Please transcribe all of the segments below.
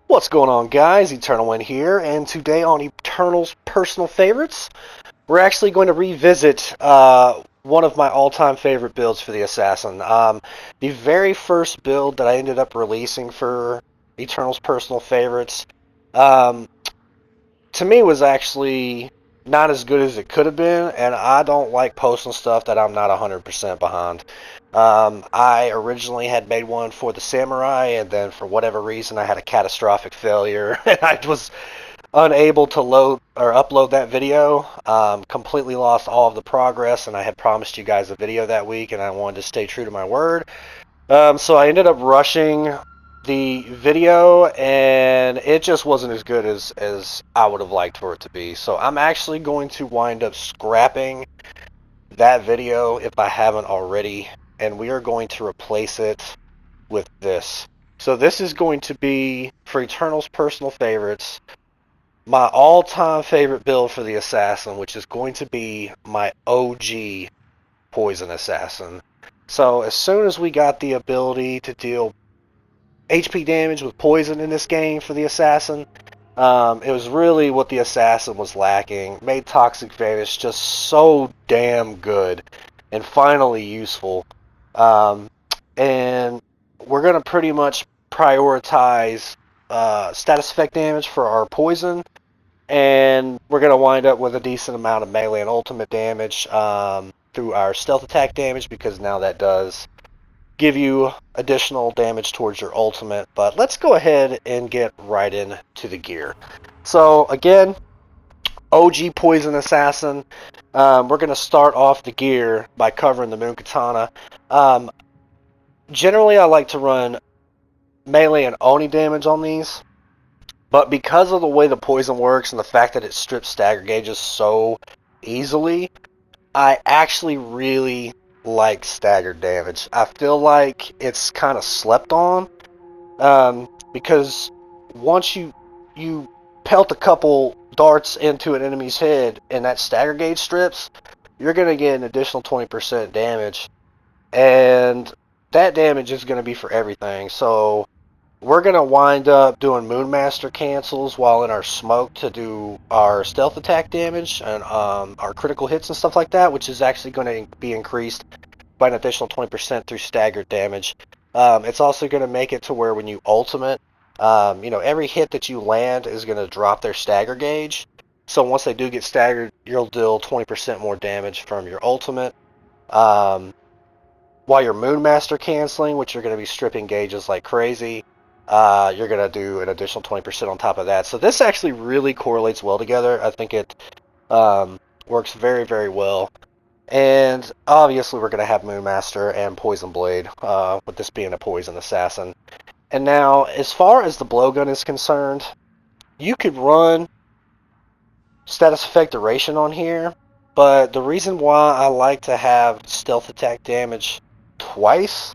What's going on, guys? Eternal One here, and today on Eternal's Personal Favorites, we're actually going to revisit one of my all-time favorite builds for the Assassin. The very first build that I ended up releasing for Eternal's Personal Favorites, um, to me was actually not as good as it could have been, and I don't like posting stuff that I'm not 100% behind. I originally had made one for the Samurai, and then for whatever reason I had a catastrophic failure, and I was unable to load or upload that video. Completely lost all of the progress, and I had promised you guys a video that week, and I wanted to stay true to my word. So I ended up rushing the video, and it just wasn't as good as I would have liked for it to be. So I'm actually going to wind up scrapping that video if I haven't already, and we are going to replace it with this. So this is going to be, for Eternal's Personal Favorites, my all-time favorite build for the Assassin, which is going to be my OG Poison Assassin. So as soon as we got the ability to deal HP damage with poison in this game for the Assassin, it was really what the Assassin was lacking. Made Toxic Vanish just so damn good and finally useful. And we're going to pretty much prioritize status effect damage for our poison, and we're going to wind up with a decent amount of melee and ultimate damage through our stealth attack damage, because now that does give you additional damage towards your ultimate. But let's go ahead and get right into the gear. So again, OG Poison Assassin. We're going to start off the gear by covering the Moon Katana. Generally, I like to run melee and Oni damage on these, but because of the way the poison works and the fact that it strips stagger gauges so easily, I actually really like staggered damage. I feel like it's kind of slept on, because once you pelt a couple darts into an enemy's head and that stagger gauge strips, you're going to get an additional 20% damage, and that damage is going to be for everything. So we're going to wind up doing Moonmaster cancels while in our smoke to do our stealth attack damage and our critical hits and stuff like that, which is actually going to be increased by an additional 20% through staggered damage. It's also going to make it to where when you ultimate, every hit that you land is going to drop their stagger gauge. So once they do get staggered, you'll deal 20% more damage from your ultimate. While you're Moonmaster canceling, which you're going to be stripping gauges like crazy, you're going to do an additional 20% on top of that. So this actually really correlates well together. I think it works very, very well. And obviously we're going to have Moonmaster and Poison Blade, with this being a Poison Assassin. And now, as far as the blowgun is concerned, you could run status effect duration on here, but the reason why I like to have stealth attack damage twice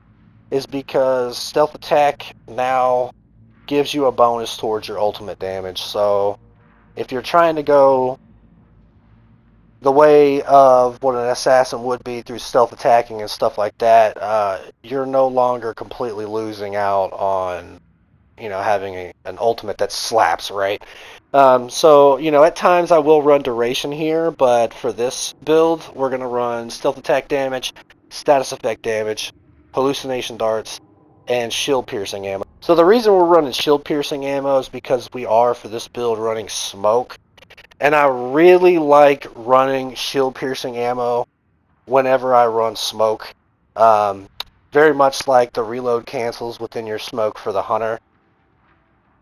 is because stealth attack now gives you a bonus towards your ultimate damage. So if you're trying to go the way of what an assassin would be through stealth attacking and stuff like that, you're no longer completely losing out on having an ultimate that slaps, right? So at times I will run duration here, but for this build we're going to run stealth attack damage, status effect damage, hallucination darts, and shield piercing ammo. So the reason we're running shield piercing ammo is because we are, for this build, running smoke. And I really like running shield piercing ammo whenever I run smoke. Very much like the reload cancels within your smoke for the hunter.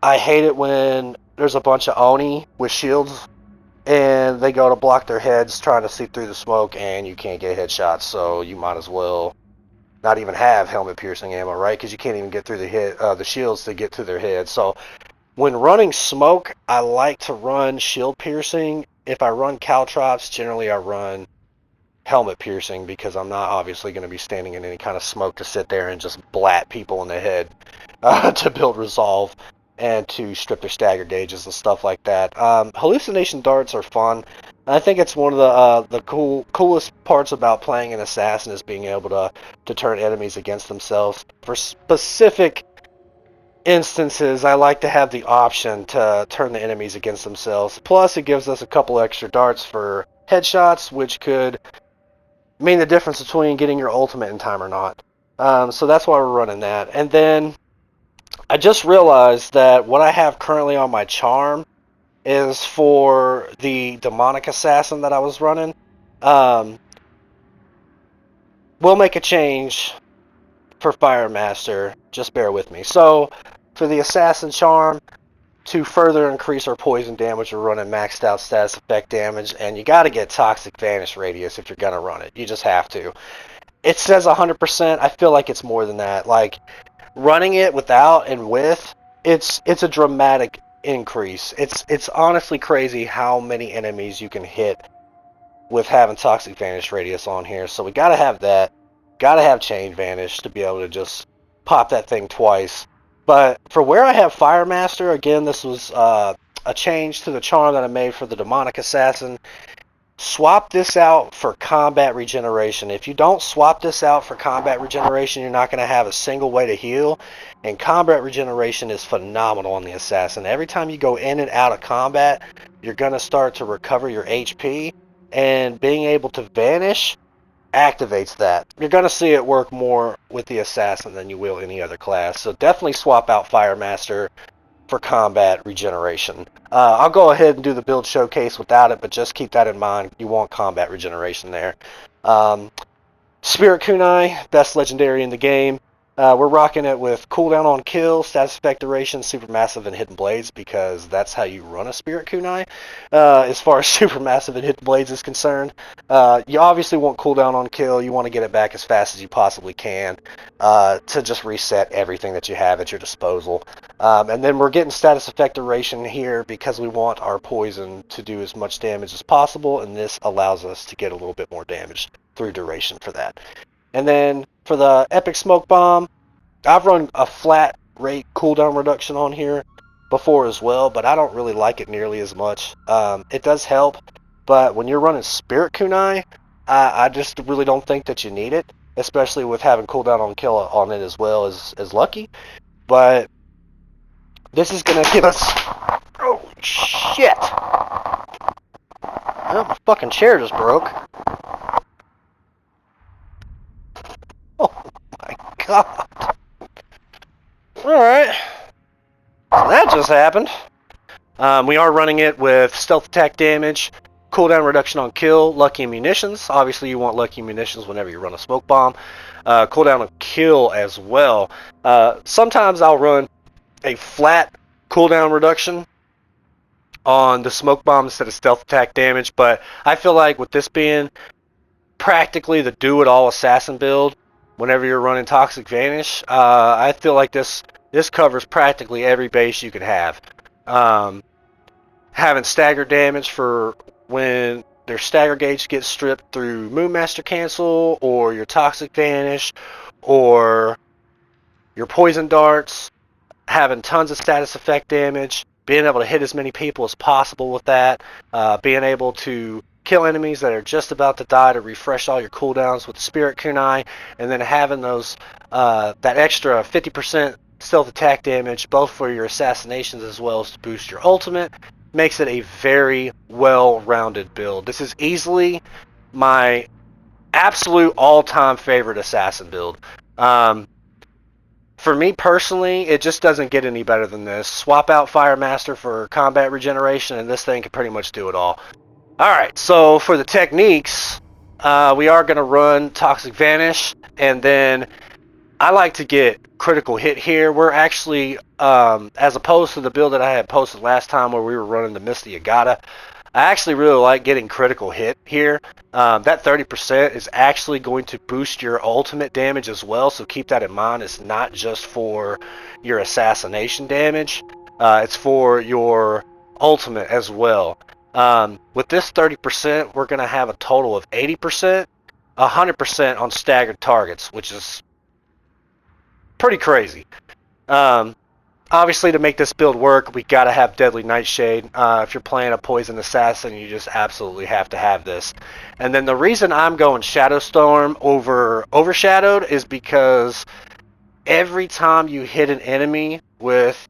I hate it when there's a bunch of Oni with shields and they go to block their heads trying to see through the smoke, and you can't get headshots, so you might as well not even have helmet piercing ammo, right? Because you can't even get through the shields to get to their head. So when running smoke, I like to run shield piercing. If I run caltrops, generally I run helmet piercing, because I'm not obviously going to be standing in any kind of smoke to sit there and just blat people in the head to build resolve and to strip their stagger gauges and stuff like that. Hallucination darts are fun. I think it's one of the coolest parts about playing an assassin is being able to turn enemies against themselves for specific instances, I like to have the option to turn the enemies against themselves. Plus, it gives us a couple extra darts for headshots, which could mean the difference between getting your ultimate in time or not. So that's why we're running that. And then I just realized that what I have currently on my charm is for the demonic assassin that I was running. We'll make a change for Fire Master. Just bear with me. So for the assassin charm, to further increase our poison damage, we're running maxed out status effect damage, and you got to get toxic vanish radius if you're gonna run it. You just have to. It says 100%. I feel like it's more than that. Like running it without and with, it's a dramatic increase. It's honestly crazy how many enemies you can hit with having toxic vanish radius on here. So we gotta have that. Gotta have chain vanish to be able to just pop that thing twice. But for where I have Fire Master, again, this was a change to the charm that I made for the demonic assassin. Swap this out for combat regeneration. If you don't swap this out for combat regeneration, you're not going to have a single way to heal. And combat regeneration is phenomenal on the assassin. Every time you go in and out of combat, you're going to start to recover your HP. And being able to vanish activates that. You're going to see it work more with the assassin than you will any other class. So definitely swap out Fire Master for combat regeneration. I'll go ahead and do the build showcase without it, but just keep that in mind. You want combat regeneration there. Spirit Kunai, best legendary in the game. We're rocking it with cooldown on kill, status effect duration, supermassive, and hidden blades, because that's how you run a Spirit Kunai. As far as supermassive and hidden blades is concerned, you obviously want cooldown on kill. You want to get it back as fast as you possibly can to just reset everything that you have at your disposal. And then we're getting status effect duration here because we want our poison to do as much damage as possible, and this allows us to get a little bit more damage through duration for that. And then for the Epic Smoke Bomb, I've run a flat rate cooldown reduction on here before as well, but I don't really like it nearly as much. It does help, but when you're running Spirit Kunai, I just really don't think that you need it, especially with having cooldown on kill on it as well as Lucky. But this is going to give us... Oh, shit! Oh, my fucking chair just broke. Oh my god. Alright. So that just happened. We are running it with stealth attack damage, cooldown reduction on kill, lucky munitions. Obviously you want lucky munitions whenever you run a smoke bomb. Cooldown on kill as well. Sometimes I'll run a flat cooldown reduction on the smoke bomb instead of stealth attack damage, but I feel like with this being practically the do-it-all assassin build, whenever you're running Toxic Vanish, I feel like this covers practically every base you could have. Having stagger damage for when their stagger gauge gets stripped through Moonmaster Cancel, or your Toxic Vanish, or your Poison Darts, having tons of status effect damage, being able to hit as many people as possible with that, being able to kill enemies that are just about to die to refresh all your cooldowns with the Spirit Kunai, and then having those that extra 50% stealth attack damage both for your assassinations as well as to boost your ultimate, makes it a very well-rounded build. This is easily my absolute all-time favorite assassin build. For me personally, it just doesn't get any better than this. Swap out Fire Master for combat regeneration, and this thing can pretty much do it all. Alright, so for the techniques, we are going to run Toxic Vanish, and then I like to get critical hit here. We're actually, as opposed to the build that I had posted last time where we were running the Misty Agata, I actually really like getting critical hit here. That 30% is actually going to boost your ultimate damage as well, so keep that in mind. It's not just for your assassination damage, it's for your ultimate as well. With this 30%, we're going to have a total of 80%, 100% on staggered targets, which is pretty crazy. Obviously, to make this build work, we got to have Deadly Nightshade. If you're playing a Poison Assassin, you just absolutely have to have this. And then the reason I'm going Shadowstorm over Overshadowed is because every time you hit an enemy with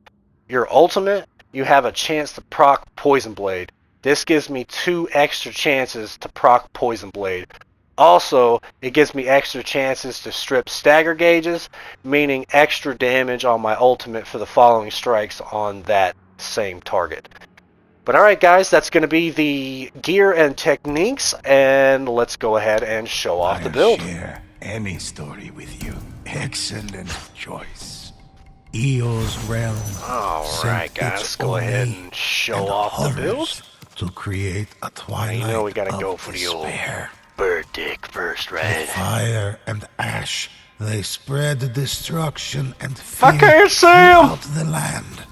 your ultimate, you have a chance to proc Poison Blade. This gives me 2 extra chances to proc Poison Blade. Also, it gives me extra chances to strip stagger gauges, meaning extra damage on my ultimate for the following strikes on that same target. But alright guys, that's going to be the gear and techniques, and let's go ahead and show off the build. I'll share any story with you. Excellent choice. Eo's realm. Alright guys, let's go ahead and show off the build. To create a twilight. You know we gotta of go for the old despair. bird dick first, right? With fire and ash, they spread destruction and I fear can't see him! throughout the land.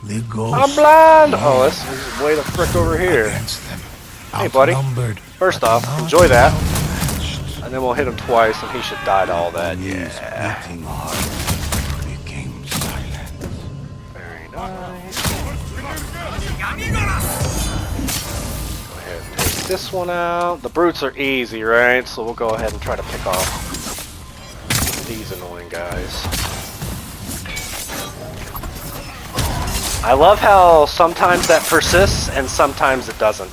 The ghosts I'm blind! Oh, this is way the frick over here. Them, hey buddy, first off, enjoy that. Matched. And then we'll hit him twice and he should die to all that. His Yeah. beating heart became silent. Very nice. Go ahead and take this one out. The brutes are easy, right? So we'll go ahead and try to pick off these annoying guys. I love how sometimes that persists and sometimes it doesn't.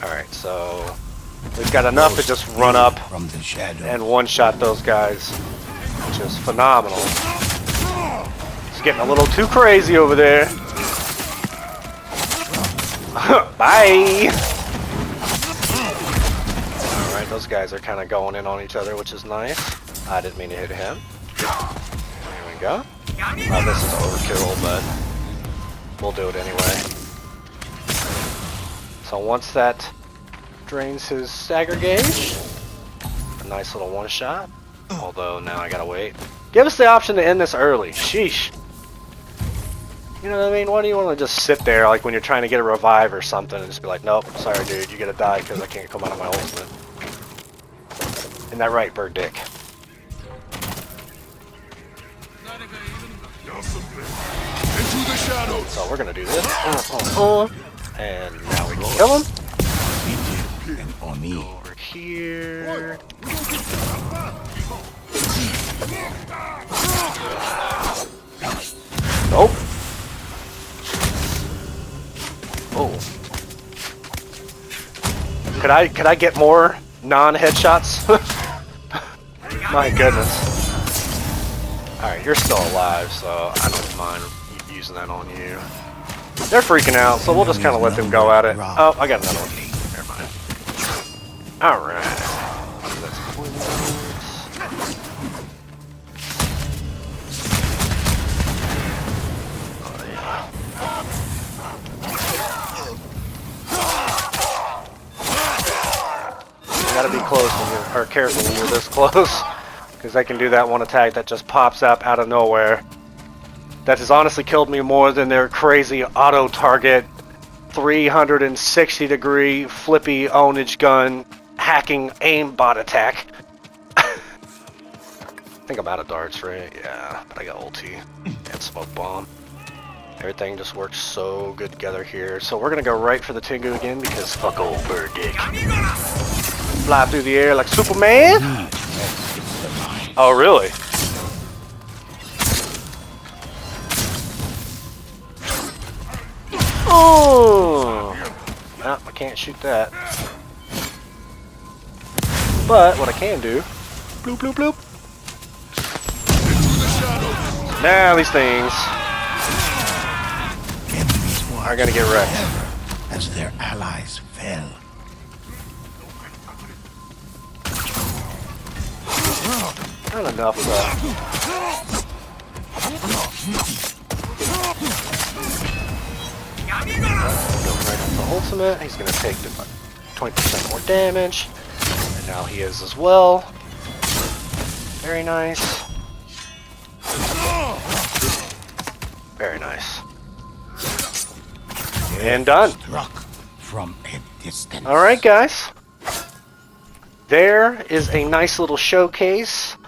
Alright, so we've got enough to just run up from the shadow and one-shot those guys, which is phenomenal. It's getting a little too crazy over there. Bye! Alright, those guys are kind of going in on each other, which is nice. I didn't mean to hit him. There we go. This is overkill, but we'll do it anyway. So once that drains his stagger gauge, a nice little one-shot. Although now I gotta wait. Give us the option to end this early. Sheesh. You know what I mean? Why do you want to just sit there like when you're trying to get a revive or something and just be like, nope, sorry dude, you gotta die because I can't come out of my ultimate. Isn't that right, bird dick? Into the shadows. So we're gonna do this. And now we can kill him. and Oni. Over here. Nope. Oh. Could I get more non-headshots? My goodness. Alright, you're still alive, so I don't mind using that on you. They're freaking out, so we'll just kind of let them go at it. Oh, I got another one. Never mind. Alright. Oh, yeah. You gotta be close when you're, or careful when you're this close. Because they can do that one attack that just pops up out of nowhere. That has honestly killed me more than their crazy auto-target 360 degree flippy ownage gun hacking aimbot attack. I think I'm out of darts, right? Yeah, but I got ulti and smoke bomb. Everything just works so good together here. So we're gonna go right for the Tengu again because fuck old bird dick. Fly through the air like Superman. Oh, really? Oh! No, I can't shoot that. But what I can do, bloop, bloop, bloop. Now these things are gonna get wrecked. As their allies fell. Not enough right into ultimate. He's gonna take 20% more damage. And now he is as well. Very nice. Very nice. And done. Struck from a distance. Alright guys. There is a nice little showcase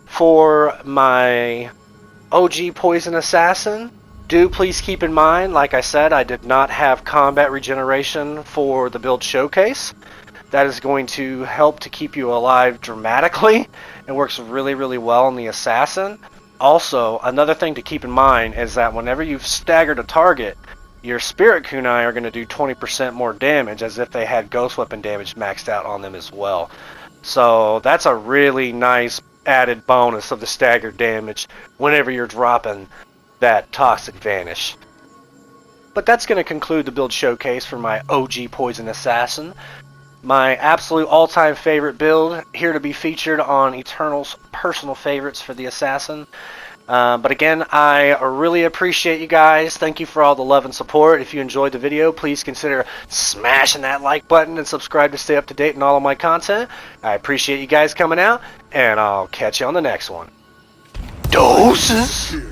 for my OG Poison Assassin. Do please keep in mind, like I said, I did not have combat regeneration for the build showcase. That is going to help to keep you alive dramatically. It works really, really well on the Assassin. Also, another thing to keep in mind is that whenever you've staggered a target, your spirit kunai are going to do 20% more damage, as if they had ghost weapon damage maxed out on them as well. So that's a really nice added bonus of the staggered damage whenever you're dropping that toxic vanish. But that's going to conclude the build showcase for my OG Poison Assassin. My absolute all-time favorite build, here to be featured on Eternal's personal favorites for the Assassin. But again, I really appreciate you guys. Thank you for all the love and support. If you enjoyed the video, please consider smashing that like button and subscribe to stay up to date on all of my content. I appreciate you guys coming out, and I'll catch you on the next one. Deuces!